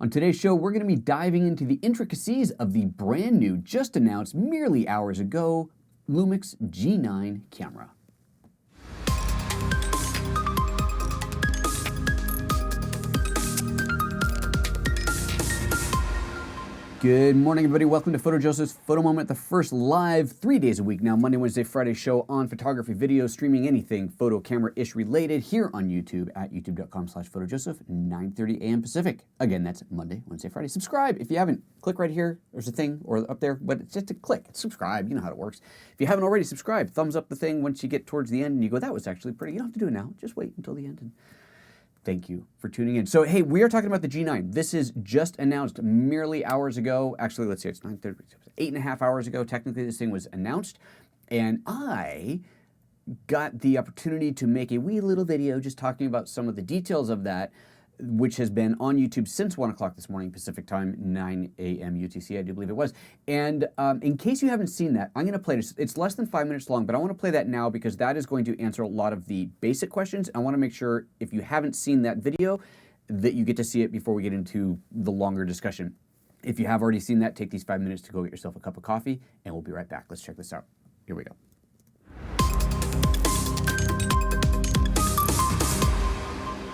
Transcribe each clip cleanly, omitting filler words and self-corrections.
On today's show, we're going to be diving into the intricacies of the brand new, just announced merely hours ago, LUMIX G9 camera. Good morning, everybody. Welcome to PhotoJoseph's Photo Moment, the first live 3 days a week now, Monday, Wednesday, Friday show on photography, video, streaming, anything photo camera-ish related here on YouTube at youtube.com/PhotoJoseph, 9:30 a.m. Pacific. Again, that's Monday, Wednesday, Friday. Subscribe if you haven't. Click right here. There's a thing or up there, but it's just a click. Subscribe. You know how it works. If you haven't already subscribed, thumbs up the thing once you get towards the end and you go, that was actually pretty. You don't have to do it now. Just wait until the end. And thank you for tuning in. So, hey, we are talking about the G9. This is just announced merely hours ago. Actually, let's see, it's 9:30, 8.5 hours ago. Technically, this thing was announced. And I got the opportunity to make a wee little video just talking about some of the details of that, which has been on YouTube since 1 o'clock this morning, Pacific time, 9 a.m. UTC, I do believe it was. And in case you haven't seen that, I'm going to play this. It's less than 5 minutes long, but I want to play that now because that is going to answer a lot of the basic questions. I want to make sure if you haven't seen that video, that you get to see it before we get into the longer discussion. If you have already seen that, take these 5 minutes to go get yourself a cup of coffee, and we'll be right back. Let's check this out. Here we go.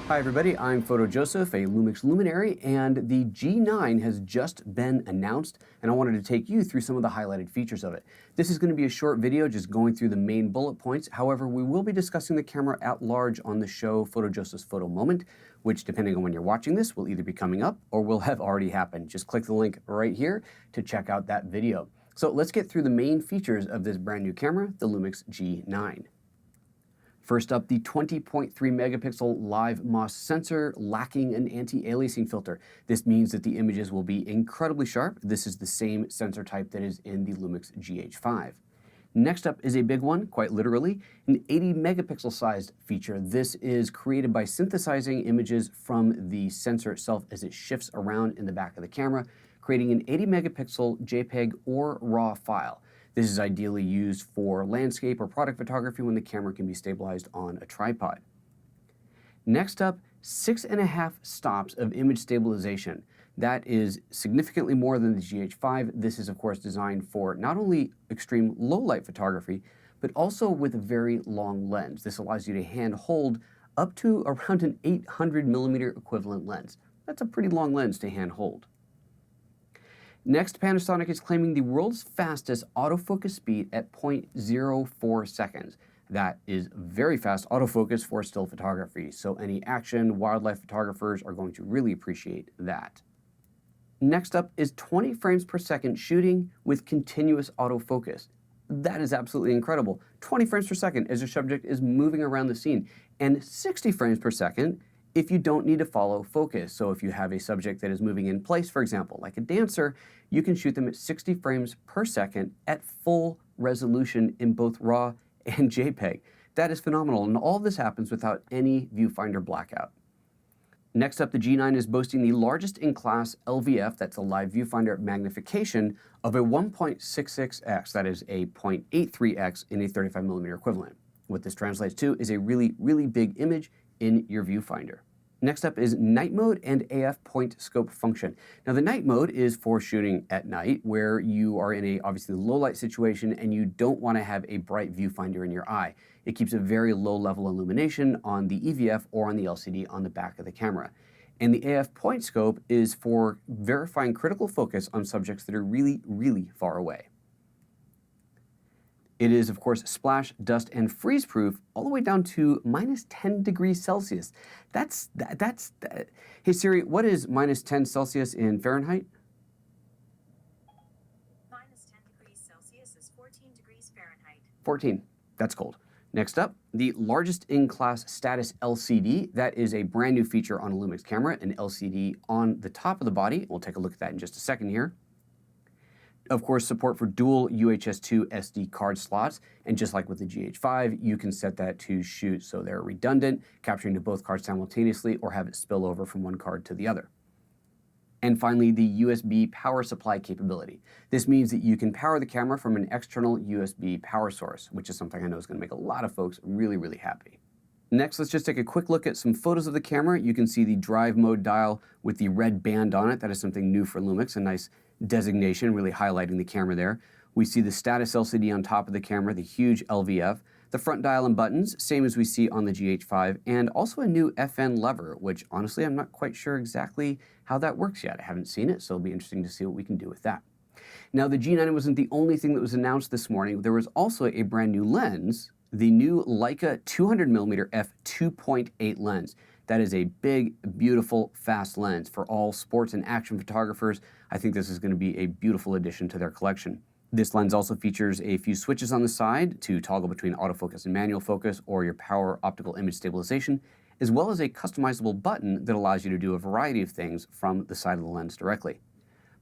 Hi everybody, I'm PhotoJoseph, a LUMIX luminary, and the G9 has just been announced, and I wanted to take you through some of the highlighted features of it. This is going to be a short video just going through the main bullet points. However, we will be discussing the camera at large on the show PhotoJoseph's Photo Moment, which, depending on when you're watching this, will either be coming up or will have already happened. Just click the link right here to check out that video. So let's get through the main features of this brand new camera, the LUMIX G9. First up, the 20.3 megapixel live MOS sensor lacking an anti-aliasing filter. This means that the images will be incredibly sharp. This is the same sensor type that is in the LUMIX GH5. Next up is a big one, quite literally, an 80 megapixel sized feature. This is created by synthesizing images from the sensor itself as it shifts around in the back of the camera, creating an 80 megapixel JPEG or RAW file. This is ideally used for landscape or product photography when the camera can be stabilized on a tripod. Next up, 6.5 stops of image stabilization. That is significantly more than the GH5. This is, of course, designed for not only extreme low light photography, but also with a very long lens. This allows you to hand hold up to around an 800 millimeter equivalent lens. That's a pretty long lens to hand hold. Next, Panasonic is claiming the world's fastest autofocus speed at 0.04 seconds. That is very fast autofocus for still photography, so any action, wildlife photographers are going to really appreciate that. Next up is 20 frames per second shooting with continuous autofocus. That is absolutely incredible. 20 frames per second as your subject is moving around the scene, and 60 frames per second if you don't need to follow focus. So if you have a subject that is moving in place, for example, like a dancer, you can shoot them at 60 frames per second at full resolution in both RAW and JPEG. That is phenomenal, and all of this happens without any viewfinder blackout. Next up, the G9 is boasting the largest in class LVF, that's a live viewfinder magnification, of a 1.66x, that is a 0.83x in a 35 millimeter equivalent. What this translates to is a really, really big image in your viewfinder. Next up is night mode and AF point scope function. Now the night mode is for shooting at night where you are in a obviously low light situation and you don't want to have a bright viewfinder in your eye. It keeps a very low level illumination on the EVF or on the LCD on the back of the camera. And the AF point scope is for verifying critical focus on subjects that are really, really far away. It is, of course, splash, dust, and freeze-proof all the way down to minus 10 degrees Celsius. Hey Siri, what is minus 10 Celsius in Fahrenheit? Minus 10 degrees Celsius is 14 degrees Fahrenheit. 14. That's cold. Next up, the largest in-class status LCD. That is a brand new feature on a LUMIX camera, an LCD on the top of the body. We'll take a look at that in just a second here. Of course, support for dual UHS-2 SD card slots, and just like with the GH5, you can set that to shoot so they're redundant, capturing to both cards simultaneously, or have it spill over from one card to the other. And finally, the USB power supply capability. This means that you can power the camera from an external USB power source, which is something I know is going to make a lot of folks really, really happy. Next, let's just take a quick look at some photos of the camera. You can see the drive mode dial with the red band on it. That is something new for Lumix, a nice designation, really highlighting the camera there. We see the status LCD on top of the camera, the huge LVF, the front dial and buttons, same as we see on the GH5, and also a new FN lever, which honestly I'm not quite sure exactly how that works yet. I haven't seen it, so it'll be interesting to see what we can do with that. Now, the G9 wasn't the only thing that was announced this morning. There was also a brand new lens, the new Leica 200mm f2.8 lens. That is a big, beautiful, fast lens. For all sports and action photographers, I think this is going to be a beautiful addition to their collection. This lens also features a few switches on the side to toggle between autofocus and manual focus or your power optical image stabilization, as well as a customizable button that allows you to do a variety of things from the side of the lens directly.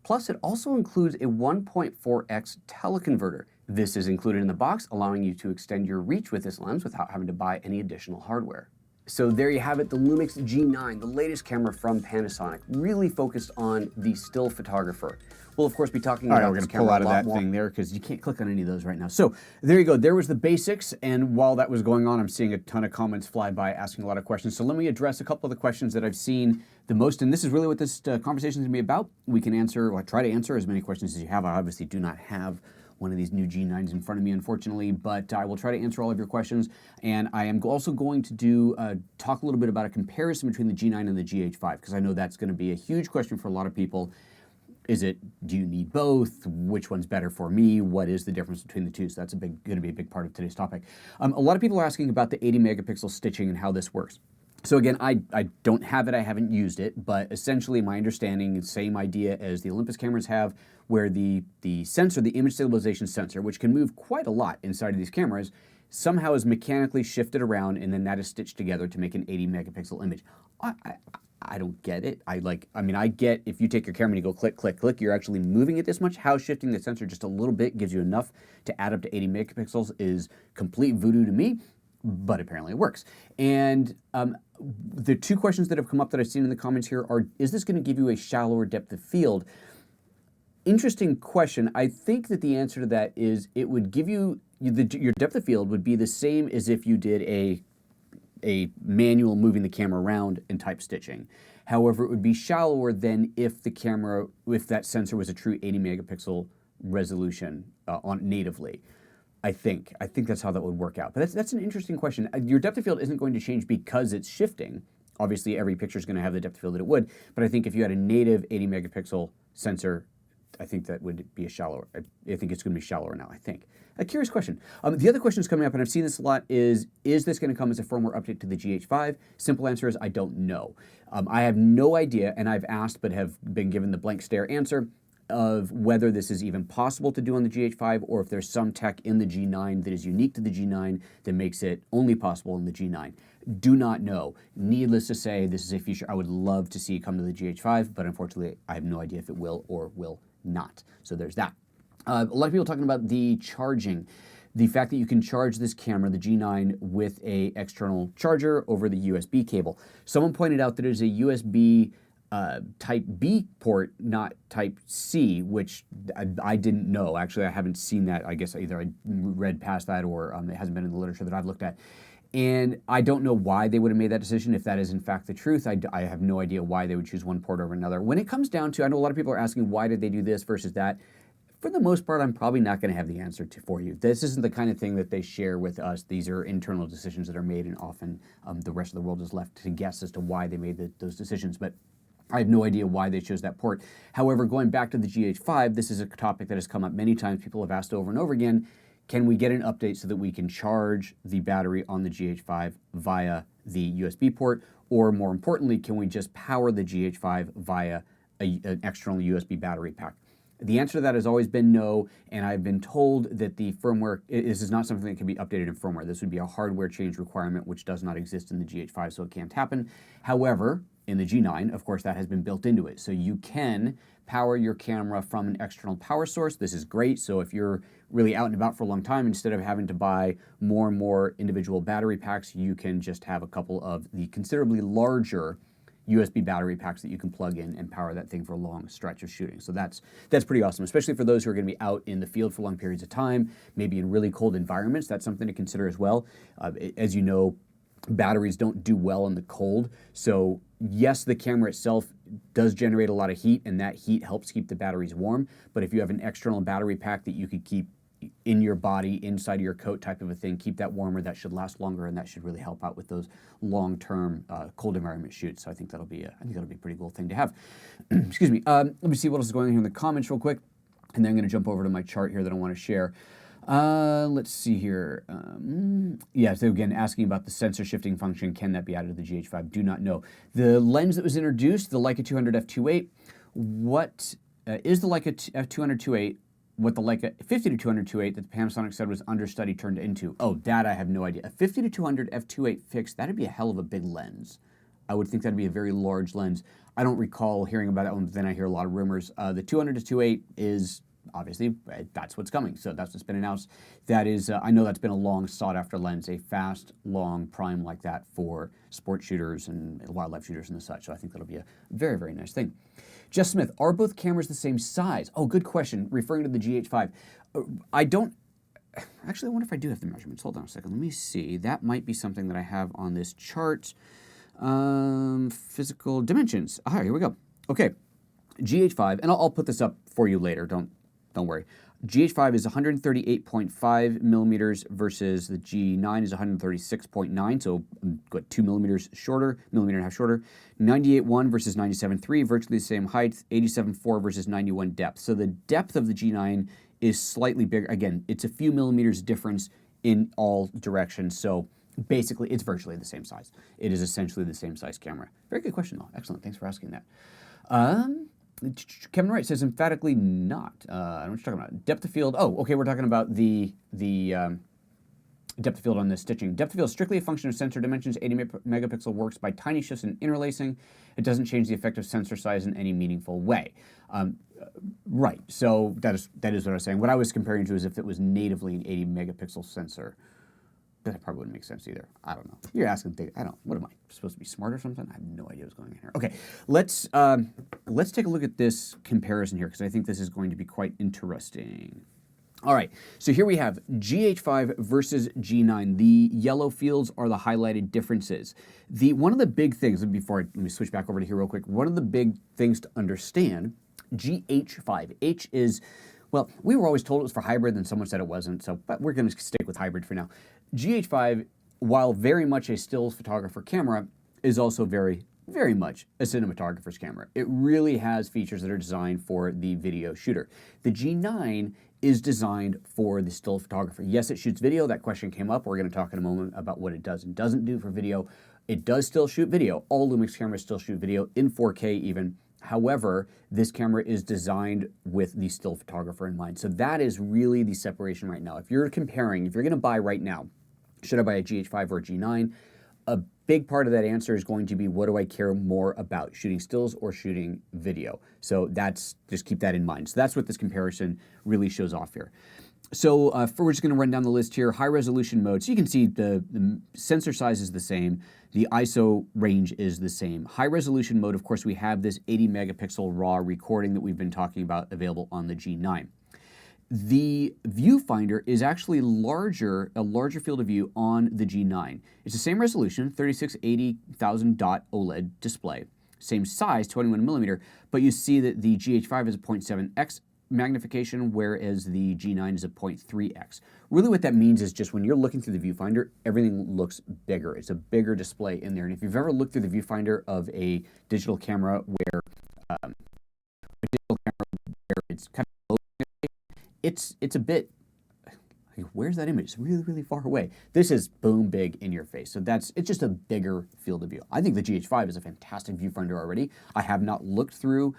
Plus, it also includes a 1.4x teleconverter. This is included in the box, allowing you to extend your reach with this lens without having to buy any additional hardware. So there you have it, the Lumix G9, the latest camera from Panasonic, really focused on the still photographer. We'll of course be talking about this camera a lot more. All right, we're going to pull out of that thing there because you can't click on any of those right now. So there you go, there was the basics, and while that was going on, I'm seeing a ton of comments fly by asking a lot of questions. So let me address a couple of the questions that I've seen the most, and this is really what this conversation is going to be about. We can answer, or try to answer as many questions as you have. I obviously do not have one of these new G9s in front of me, unfortunately, but I will try to answer all of your questions. And I am also going to talk a little bit about a comparison between the G9 and the GH5, because I know that's going to be a huge question for a lot of people. Do you need both? Which one's better for me? What is the difference between the two? So that's going to be a big part of today's topic. A lot of people are asking about the 80 megapixel stitching and how this works. So again, I don't have it, I haven't used it, but essentially my understanding is the same idea as the Olympus cameras have, where the sensor, the image stabilization sensor, which can move quite a lot inside of these cameras, somehow is mechanically shifted around, and then that is stitched together to make an 80 megapixel image. I don't get it. I get if you take your camera and you go click, click, click, you're actually moving it this much. How shifting the sensor just a little bit gives you enough to add up to 80 megapixels is complete voodoo to me, but apparently it works. And the two questions that have come up that I've seen in the comments here are, is this going to give you a shallower depth of field? Interesting question. I think that the answer to that is it would give you, your depth of field would be the same as if you did a manual moving the camera around and type stitching. However, it would be shallower than if that sensor was a true 80 megapixel resolution on natively. I think that's how that would work out. But that's an interesting question. Your depth of field isn't going to change because it's shifting. Obviously, every picture is going to have the depth of field that it would. But I think if you had a native 80 megapixel sensor, I think that would be a shallower. I think it's going to be shallower now, I think. A curious question. The other question is coming up, and I've seen this a lot, is this going to come as a firmware update to the GH5? Simple answer is I don't know. I have no idea, and I've asked but have been given the blank stare answer of whether this is even possible to do on the GH5 or if there's some tech in the G9 that is unique to the G9 that makes it only possible in the G9. Do not know. Needless to say, this is a feature I would love to see come to the GH5, but unfortunately, I have no idea if it will or will not. So there's that. A lot of people talking about the charging. The fact that you can charge this camera, the G9, with an external charger over the USB cable. Someone pointed out that it is a USB Type B port, not Type C, which I didn't know. Actually, I haven't seen that. I guess either I read past that or it hasn't been in the literature that I've looked at. And I don't know why they would have made that decision. If that is in fact the truth, I have no idea why they would choose one port over another. When it comes down to, I know a lot of people are asking, why did they do this versus that? For the most part, I'm probably not going to have the answer for you. This isn't the kind of thing that they share with us. These are internal decisions that are made, and often the rest of the world is left to guess as to why they made those decisions. But I have no idea why they chose that port. However, going back to the GH5, this is a topic that has come up many times. People have asked over and over again, can we get an update so that we can charge the battery on the GH5 via the USB port? Or more importantly, can we just power the GH5 via an external USB battery pack? The answer to that has always been no, and I've been told that the firmware, this is not something that can be updated in firmware. This would be a hardware change requirement, which does not exist in the GH5, so it can't happen. However, in the G9, of course, that has been built into it. So you can power your camera from an external power source. This is great. So if you're really out and about for a long time, instead of having to buy more and more individual battery packs, you can just have a couple of the considerably larger USB battery packs that you can plug in and power that thing for a long stretch of shooting. So that's pretty awesome, especially for those who are going to be out in the field for long periods of time, maybe in really cold environments. That's something to consider as well. As you know, batteries don't do well in the cold. So yes, the camera itself does generate a lot of heat, and that heat helps keep the batteries warm. But if you have an external battery pack that you could keep in your body, inside of your coat type of a thing, keep that warmer, that should last longer, and that should really help out with those long-term cold environment shoots. So I think that'll be a pretty cool thing to have. Excuse me. Let me see what else is going on here in the comments real quick, and then I'm going to jump over to my chart here that I want to share. Let's see here. Yeah, so again, asking about the sensor shifting function, can that be added to the GH5? Do not know. The lens that was introduced, the Leica 200 f2.8, what is the Leica f200 2.8? What the Leica 50 to 200 2.8 that the Panasonic said was understudy turned into? Oh, that I have no idea. A 50 to 200 f2.8 fixed, that'd be a hell of a big lens. I would think that'd be a very large lens. I don't recall hearing about that one, but then I hear a lot of rumors. The 200 to 2.8 is obviously, that's what's coming. So that's what's been announced. That is, I know that's been a long sought after lens, a fast, long prime like that for sport shooters and wildlife shooters and the such. So I think that'll be a very, very nice thing. Jess Smith, are both cameras the same size? Oh, good question. Referring to the GH5. I don't, actually, I wonder if I do have the measurements. Hold on a second. Let me see. That might be something that I have on this chart. Physical dimensions. Ah, here we go. Okay. GH5, and I'll put this up for you later. Don't worry. GH5 is 138.5 millimeters versus the G9 is 136.9, so what, 2 millimeters shorter, millimeter and a half shorter. 98.1 versus 97.3, virtually the same height. 87.4 versus 91 depth. So the depth of the G9 is slightly bigger. Again, it's a few millimeters difference in all directions. So basically, it's virtually the same size. It is essentially the same size camera. Very good question, though. Excellent. Thanks for asking that. Kevin Wright says emphatically not. I don't know what you're talking about. Depth of field. Oh, okay. We're talking about the depth of field on the stitching. Depth of field is strictly a function of sensor dimensions. 80 megapixel works by tiny shifts in interlacing. It doesn't change the effective sensor size in any meaningful way. Right. So that is what I was saying. What I was comparing to is if it was natively an 80 megapixel sensor. That probably wouldn't make sense either. I don't know. You're asking things. What am I supposed to be smart or something? I have no idea what's going on here. Okay, let's take a look at this comparison here because I think this is going to be quite interesting. All right, so here we have GH5 versus G9. The yellow fields are the highlighted differences. One of the big things, let me switch back over to here real quick. One of the big things to understand, GH5. H is, well, we were always told it was for hybrid, then someone said it wasn't, but we're going to stick with hybrid for now. GH5, while very much a still photographer camera, is also very, very much a cinematographer's camera. It really has features that are designed for the video shooter. The G9 is designed for the still photographer. Yes, it shoots video. That question came up. We're going to talk in a moment about what it does and doesn't do for video. It does still shoot video. All Lumix cameras still shoot video in 4K even. However, this camera is designed with the still photographer in mind. So that is really the separation right now. If you're going to buy right now, should I buy a GH5 or a G9? A big part of that answer is going to be, what do I care more about, shooting stills or shooting video? So just keep that in mind. So that's what this comparison really shows off here. So we're just going to run down the list here. High resolution mode. So you can see the sensor size is the same. The ISO range is the same. High resolution mode, of course, we have this 80 megapixel RAW recording that we've been talking about available on the G9. The viewfinder is actually a larger field of view on the G9. It's the same resolution, 3680,000 dot OLED display. Same size, 21 millimeter, but you see that the GH5 is a 0.7x magnification, whereas the G9 is a 0.3x. Really what that means is just when you're looking through the viewfinder, everything looks bigger. It's a bigger display in there. And if you've ever looked through the viewfinder of a digital camera where it's kind of low, it's a bit, like, where's that image? It's really, really far away. This is boom big in your face. So it's just a bigger field of view. I think the GH5 is a fantastic viewfinder already. I have not looked through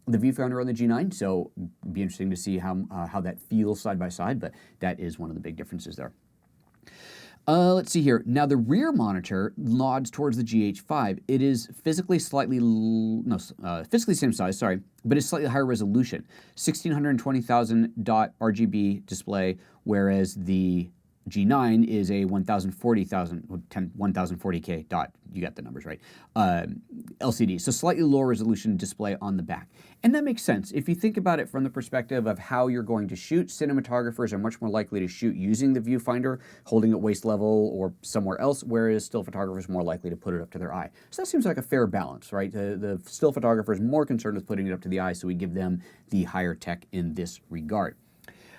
the viewfinder on the G9, so it'd be interesting to see how that feels side by side, but that is one of the big differences there. Let's see here. Now the rear monitor nods towards the GH5. It is physically physically same size, sorry, but it's slightly higher resolution. 1620,000 dot RGB display, whereas the G9 is a 1040K dot, you got the numbers right, LCD, so slightly lower resolution display on the back. And that makes sense. If you think about it from the perspective of how you're going to shoot, cinematographers are much more likely to shoot using the viewfinder, holding at waist level or somewhere else, whereas still photographers are more likely to put it up to their eye. So that seems like a fair balance, right? The still photographer is more concerned with putting it up to the eye, so we give them the higher tech in this regard.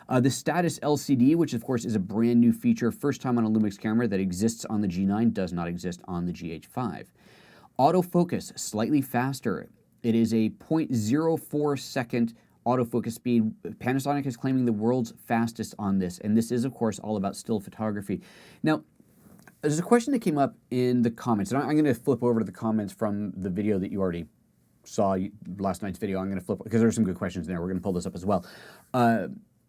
The status LCD, which of course is a brand new feature, first time on a Lumix camera that exists on the G9, does not exist on the GH5. Autofocus, slightly faster. It is a 0.04 second autofocus speed. Panasonic is claiming the world's fastest on this, and this is of course all about still photography. Now, there's a question that came up in the comments, and I'm going to flip over to the comments from the video that you already saw, last night's video. I'm going to flip, because there are some good questions in there. We're going to pull this up as well.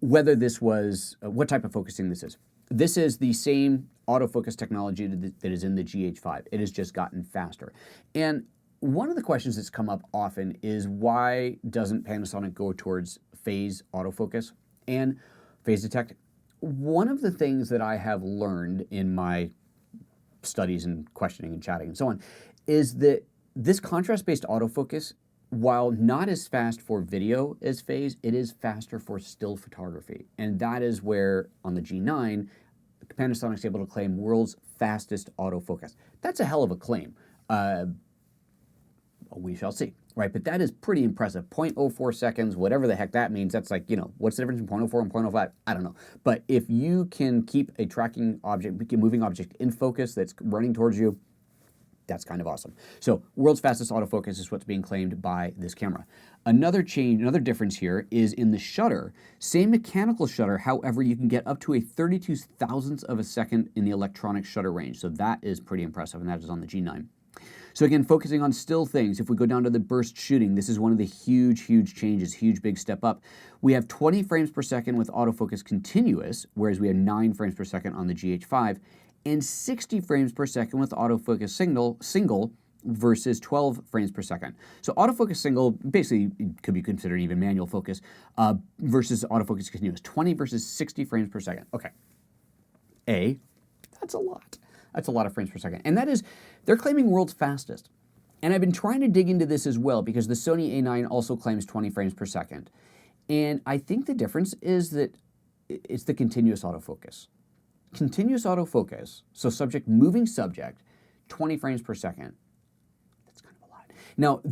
Whether this was, what type of focusing this is. This is the same autofocus technology that is in the GH5. It has just gotten faster. And one of the questions that's come up often is, why doesn't Panasonic go towards phase autofocus and phase detect? One of the things that I have learned in my studies and questioning and chatting and so on is that this contrast-based autofocus, while not as fast for video as phase, it is faster for still photography. And that is where, on the G9, Panasonic's able to claim world's fastest autofocus. That's a hell of a claim. We shall see, right? But that is pretty impressive. 0.04 seconds, whatever the heck that means, that's like, you know, what's the difference between 0.04 and 0.05? I don't know. But if you can keep a tracking object, a moving object in focus that's running towards you, that's kind of awesome. So world's fastest autofocus is what's being claimed by this camera. Another change, another difference here is in the shutter. Same mechanical shutter, however, you can get up to a 32 thousandths of a second in the electronic shutter range. So that is pretty impressive, and that is on the G9. So again, focusing on still things, if we go down to the burst shooting, this is one of the huge changes, huge big step up. We have 20 frames per second with autofocus continuous, whereas we have 9 frames per second on the GH5, and 60 frames per second with autofocus single versus 12 frames per second. So autofocus single basically could be considered even manual focus versus autofocus continuous, 20 versus 60 frames per second. Okay, that's a lot. That's a lot of frames per second. And that is, they're claiming world's fastest. And I've been trying to dig into this as well, because the Sony A9 also claims 20 frames per second. And I think the difference is that it's the continuous autofocus. Continuous autofocus, so moving subject, 20 frames per second. That's kind of a lot. Now,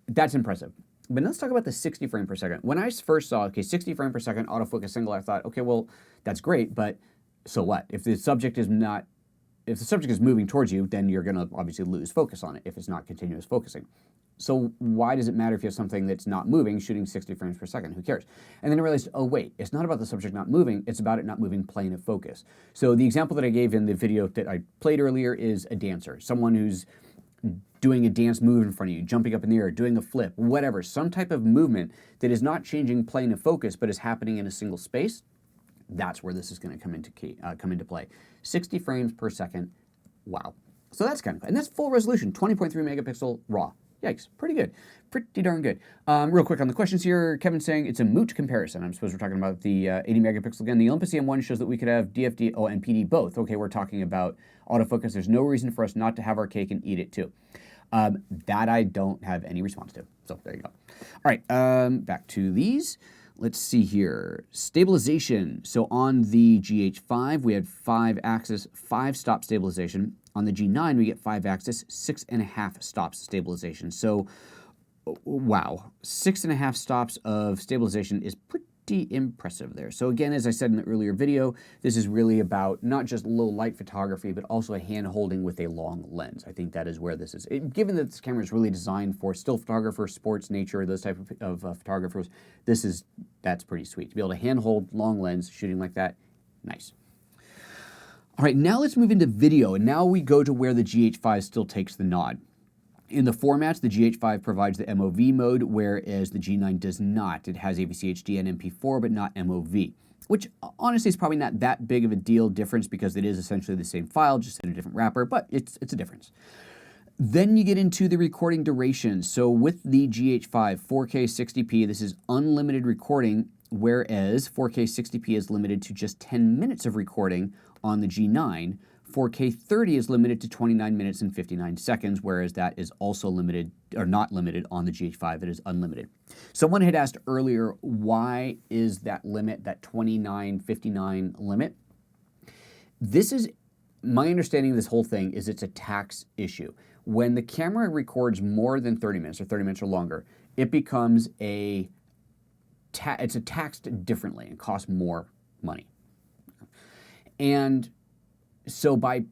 that's impressive. But let's talk about the 60 frame per second. When I first saw, 60 frame per second autofocus single, I thought, okay, well, that's great, but so what? If the subject is moving towards you, then you're gonna obviously lose focus on it if it's not continuous focusing. So why does it matter if you have something that's not moving, shooting 60 frames per second? Who cares? And then I realized, oh wait, it's not about the subject not moving, it's about it not moving plane of focus. So the example that I gave in the video that I played earlier is a dancer, someone who's doing a dance move in front of you, jumping up in the air, doing a flip, whatever, some type of movement that is not changing plane of focus but is happening in a single space. That's where this is going to come into play. 60 frames per second, wow. So that's kind of cool. And that's full resolution, 20.3 megapixel RAW. Yikes, pretty good, pretty darn good. Real quick on the questions here, Kevin's saying it's a moot comparison. I suppose we're talking about the 80 megapixel again. The Olympus EM1 shows that we could have DFD, and PD both. Okay, we're talking about autofocus. There's no reason for us not to have our cake and eat it too. That I don't have any response to. So there you go. All right, back to these. Let's see here. Stabilization. So on the GH5, we had 5-axis, 5-stop stabilization. On the G9, we get 5-axis, 6.5 stops stabilization. So, wow, 6.5 stops of stabilization is pretty impressive there. So again, as I said in the earlier video, this is really about not just low light photography, but also a hand holding with a long lens. I think that is where this is. Given that this camera is really designed for still photographers, sports, nature, those type of photographers, that's pretty sweet. To be able to hand hold long lens, shooting like that, nice. All right, now let's move into video, and now we go to where the GH5 still takes the nod. In the formats, the GH5 provides the MOV mode, whereas the G9 does not. It has AVC HD and MP4, but not MOV, which honestly is probably not that big of a deal difference because it is essentially the same file, just in a different wrapper, but it's a difference. Then you get into the recording duration. So with the GH5 4K 60p, this is unlimited recording, whereas 4K 60p is limited to just 10 minutes of recording on the G9. 4K 30 is limited to 29 minutes and 59 seconds, whereas that is also limited, or not limited, on the GH5. It is unlimited. Someone had asked earlier, why is that limit, that 29:59 limit? This is, my understanding of this whole thing is it's a tax issue. When the camera records more than 30 minutes or 30 minutes or longer, it becomes it's taxed differently and costs more money. And so by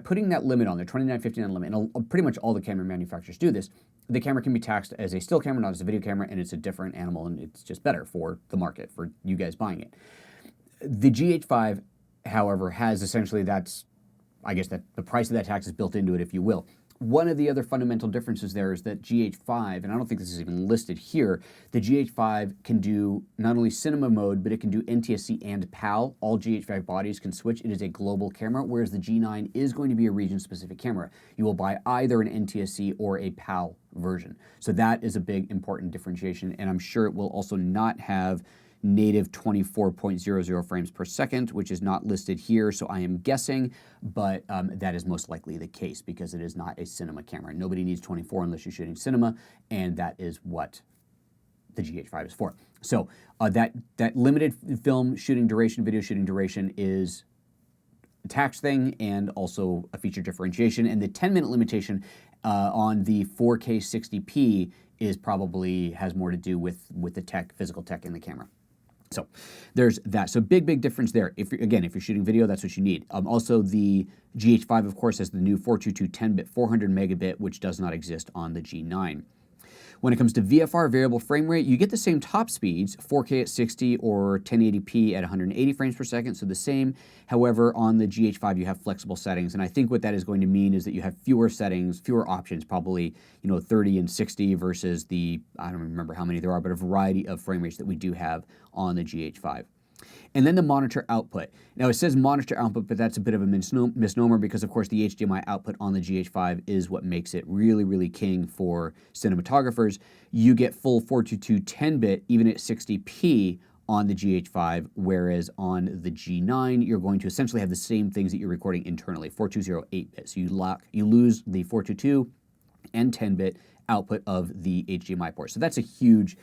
putting that limit on there, 29:59 limit, and pretty much all the camera manufacturers do this, the camera can be taxed as a still camera, not as a video camera, and it's a different animal, and it's just better for the market, for you guys buying it. The GH5, however, has essentially, I guess that the price of that tax is built into it, if you will. One of the other fundamental differences there is that GH5, and I don't think this is even listed here, the GH5 can do not only cinema mode, but it can do NTSC and PAL. All GH5 bodies can switch. It is a global camera, whereas the G9 is going to be a region-specific camera. You will buy either an NTSC or a PAL version. So that is a big, important differentiation, and I'm sure it will also not have native 24.00 frames per second, which is not listed here, so I am guessing, but that is most likely the case because it is not a cinema camera. Nobody needs 24 unless you're shooting cinema, and that is what the GH5 is for. So that limited film shooting duration, video shooting duration, is a tax thing and also a feature differentiation, and the 10-minute limitation on the 4K 60p has more to do with the physical tech in the camera. So there's that. So big difference there. If you're shooting video, that's what you need. Also, the GH5, of course, has the new 422 10-bit 400 megabit, which does not exist on the G9. When it comes to VFR, variable frame rate, you get the same top speeds, 4K at 60 or 1080p at 180 frames per second, so the same. However, on the GH5, you have flexible settings, and I think what that is going to mean is that you have fewer settings, fewer options, probably 30 and 60 versus I don't remember how many there are, but a variety of frame rates that we do have on the GH5. And then the monitor output. Now it says monitor output, but that's a bit of a misnomer because, of course, the HDMI output on the GH5 is what makes it really king for cinematographers. You get full 422 10-bit even at 60p on the GH5, whereas on the G9, you're going to essentially have the same things that you're recording internally, 420 8-bit. So you lose the 422 and 10-bit output of the HDMI port. So that's a huge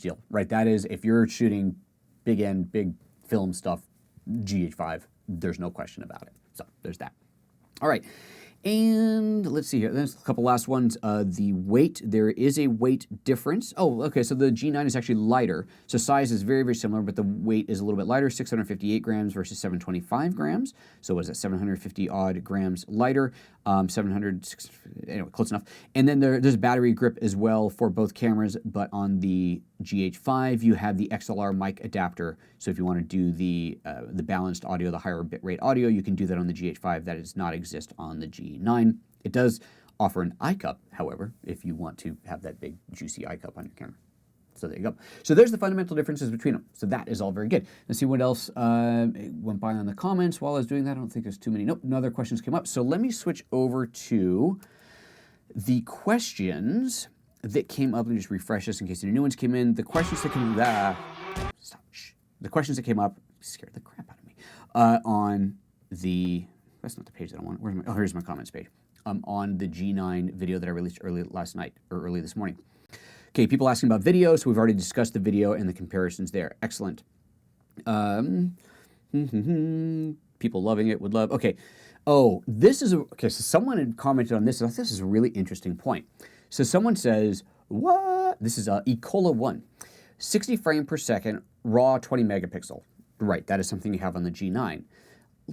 deal, right? That is, if you're shooting big film stuff, GH5, there's no question about it. So there's that. All right, and let's see here. There's a couple last ones. The weight, there is a weight difference. Oh, okay, so the G9 is actually lighter. So size is very similar, but the weight is a little bit lighter, 658 grams versus 725 grams. So what is that, 750 odd grams lighter, 700, anyway, close enough. And then there's battery grip as well for both cameras, but on the GH5, you have the XLR mic adapter. So if you want to do the balanced audio, the higher bitrate audio, you can do that on the GH5. That does not exist on the G9. It does offer an eye cup, however, if you want to have that big, juicy eye cup on your camera. So there you go. So there's the fundamental differences between them. So that is all very good. Let's see what else went by on the comments while I was doing that. I don't think there's too many. Nope, no other questions came up. So let me switch over to the questions that came up. Let me just refresh this in case any new ones came in. The questions that came stop. Shh. The questions that came up scared the crap out of me on the. That's not the page that I want. Here's my comments page. On the G9 video that I released early this morning. Okay, people asking about video, so we've already discussed the video and the comparisons there. Excellent. People loving it, would love. Okay. Oh, so someone had commented on this. I thought this is a really interesting point. So someone says, what? This is Ecola 1. 60 frame per second, raw 20 megapixel. Right, that is something you have on the G9.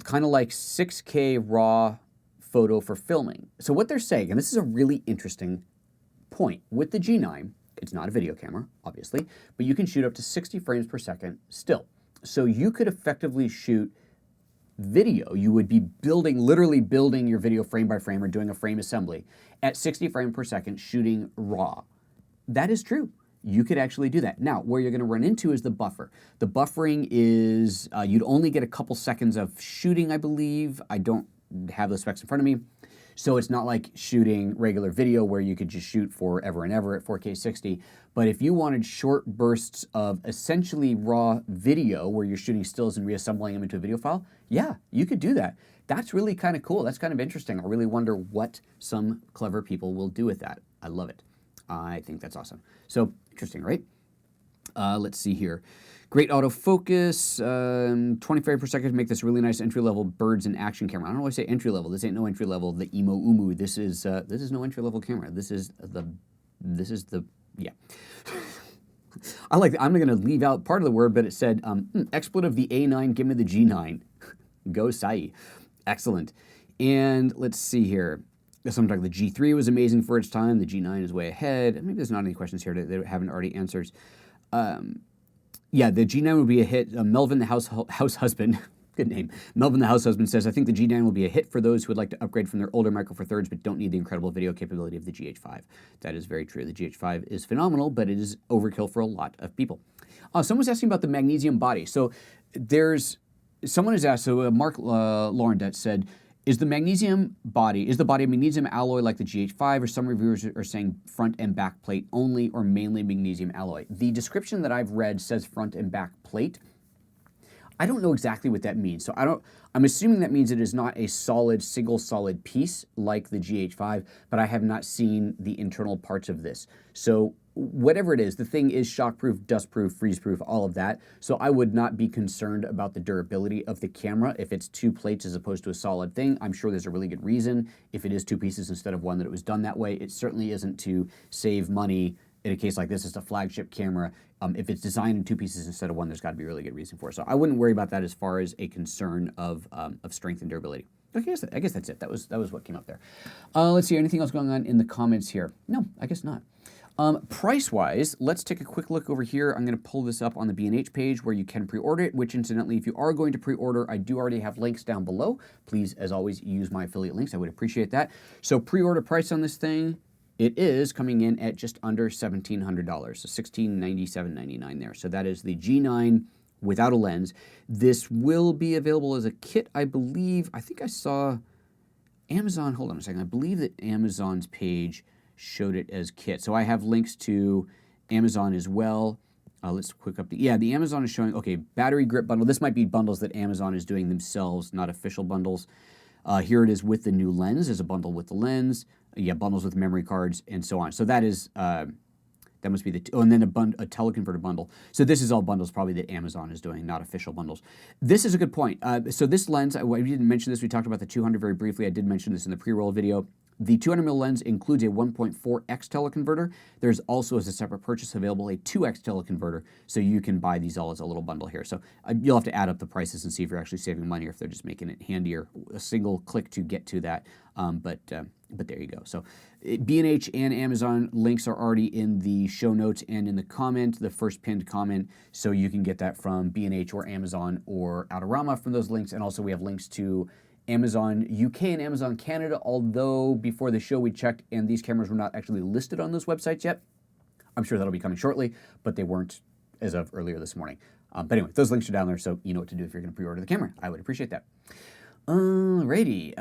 Kind of like 6K raw photo for filming. So what they're saying, and this is a really interesting point, with the G9, it's not a video camera, obviously, but you can shoot up to 60 frames per second still. So you could effectively shoot video. You would be literally building your video frame by frame or doing a frame assembly at 60 frames per second shooting raw. That is true. You could actually do that. Now, where you're going to run into is the buffer. The buffering is, you'd only get a couple seconds of shooting, I believe. I don't have the specs in front of me. So it's not like shooting regular video where you could just shoot forever and ever at 4K 60. But if you wanted short bursts of essentially raw video where you're shooting stills and reassembling them into a video file, yeah, you could do that. That's really kind of cool. That's kind of interesting. I really wonder what some clever people will do with that. I love it. I think that's awesome. So interesting, right? Let's see here. Great autofocus, 20 frames per second to make this really nice entry-level birds in action camera. I don't know why I say entry-level. This ain't no entry-level. The Emo Umu. This is no entry-level camera. This is the yeah. I like. I'm going to leave out part of the word, but it said expletive of the A9. Give me the G9. Go Sai. Excellent. And let's see here. Sometimes the G3 was amazing for its time. The G9 is way ahead. Maybe there's not any questions here that haven't already answered. Yeah, the G9 will be a hit. Melvin, the house husband, good name. Melvin, the house husband says, I think the G9 will be a hit for those who would like to upgrade from their older Micro Four Thirds but don't need the incredible video capability of the GH5. That is very true. The GH5 is phenomenal, but it is overkill for a lot of people. Someone's asking about the magnesium body. So someone has asked, so Mark Laurendet said, is the body a magnesium alloy like the GH5, or some reviewers are saying front and back plate only, or mainly magnesium alloy? The description that I've read says front and back plate. I don't know exactly what that means. So I'm assuming that means it is not a single solid piece like the GH5, but I have not seen the internal parts of this. So whatever it is, the thing is shockproof, dustproof, freeze-proof, all of that. So I would not be concerned about the durability of the camera if it's two plates as opposed to a solid thing. I'm sure there's a really good reason if it is two pieces instead of one that it was done that way. It certainly isn't to save money. In a case like this, it's a flagship camera. If it's designed in two pieces instead of one, there's got to be a really good reason for it. So I wouldn't worry about that as far as a concern of strength and durability. Okay, I guess that's it. That was what came up there. Let's see, anything else going on in the comments here? No, I guess not. Price-wise, let's take a quick look over here. I'm going to pull this up on the B&H page where you can pre-order it, which incidentally, if you are going to pre-order, I do already have links down below. Please, as always, use my affiliate links. I would appreciate that. So pre-order price on this thing, it is coming in at just under $1,700, so $1,697.99 there. So that is the G9 without a lens. This will be available as a kit, I believe. I think I saw Amazon, hold on a second. I believe that Amazon's page showed it as kit. So I have links to Amazon as well. Let's quick update. Yeah, the Amazon is showing, okay, battery grip bundle. This might be bundles that Amazon is doing themselves, not official bundles. Here it is with the new lens. There's a bundle with the lens. Yeah, bundles with memory cards and so on. So that is, that must be and then a teleconverter bundle. So this is all bundles probably that Amazon is doing, not official bundles. This is a good point. So this lens, I didn't mention this. We talked about the 200 very briefly. I did mention this in the pre-roll video. The 200mm lens includes a 1.4x teleconverter. There's also, as a separate purchase, available a 2x teleconverter, so you can buy these all as a little bundle here. So you'll have to add up the prices and see if you're actually saving money or if they're just making it handier. A single click to get to that, but there you go. So B&H and Amazon links are already in the show notes and in the comment, the first pinned comment, so you can get that from B&H or Amazon or Outerama from those links. And also we have links to Amazon UK and Amazon Canada, although before the show we checked and these cameras were not actually listed on those websites yet. I'm sure that'll be coming shortly, but they weren't as of earlier this morning. But anyway, those links are down there, so you know what to do if you're going to pre-order the camera. I would appreciate that. Alrighty.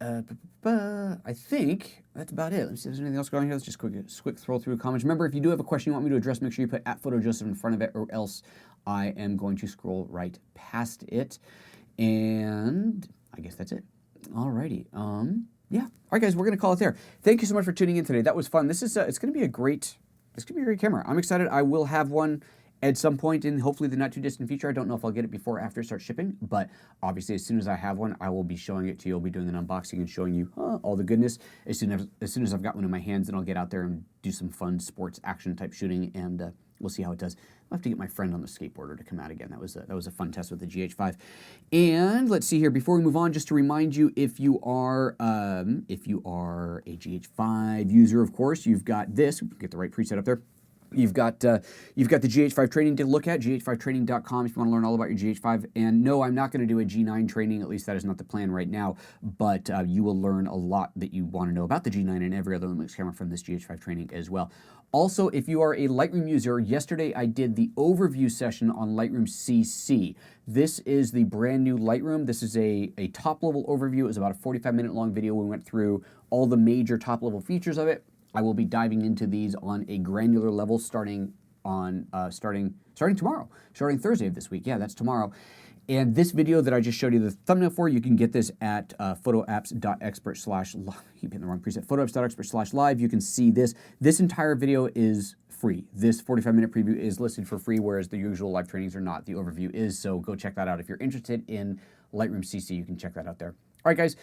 I think that's about it. Let's see if there's anything else going on here. Let's just quick scroll through comments. Remember, if you do have a question you want me to address, make sure you put @PhotoJoseph in front of it, or else I am going to scroll right past it. And I guess that's it. Alrighty. Yeah. All right, guys, we're going to call it there. Thank you so much for tuning in today. That was fun. This is it's going to be a great camera. I'm excited. I will have one at some point in hopefully the not too distant future. I don't know if I'll get it before or after it starts shipping, but obviously as soon as I have one, I will be showing it to you. I'll be doing an unboxing and showing you all the goodness. As soon as I've got one in my hands, then I'll get out there and do some fun sports action type shooting, and we'll see how it does. I'll have to get my friend on the skateboarder to come out again. That was a fun test with the GH5. And let's see here, before we move on, just to remind you, if you are a GH5 user, of course, you've got this. Get the right preset up there. You've got the GH5 training to look at, gh5training.com if you want to learn all about your GH5. And no, I'm not going to do a G9 training, at least that is not the plan right now, but you will learn a lot that you want to know about the G9 and every other Lumix camera from this GH5 training as well. Also, if you are a Lightroom user, yesterday I did the overview session on Lightroom Cc. This is the brand new Lightroom. This is a top-level overview. It was about a 45-minute long video. We went through all the major top-level features of it. I will be diving into these on a granular level starting tomorrow, starting Thursday of this week. Yeah, that's tomorrow. And this video that I just showed you the thumbnail for, you can get this at photoapps.expert/live. You can see this. This entire video is free. This 45-minute preview is listed for free, whereas the usual live trainings are not. The overview is, so go check that out. If you're interested in Lightroom CC, you can check that out there. All right, guys.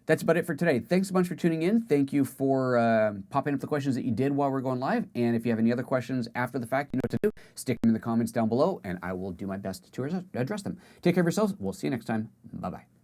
That's about it for today. Thanks a bunch for tuning in. Thank you for popping up the questions that you did while we're going live. And if you have any other questions after the fact, you know what to do. Stick them in the comments down below, and I will do my best to address them. Take care of yourselves. We'll see you next time. Bye-bye.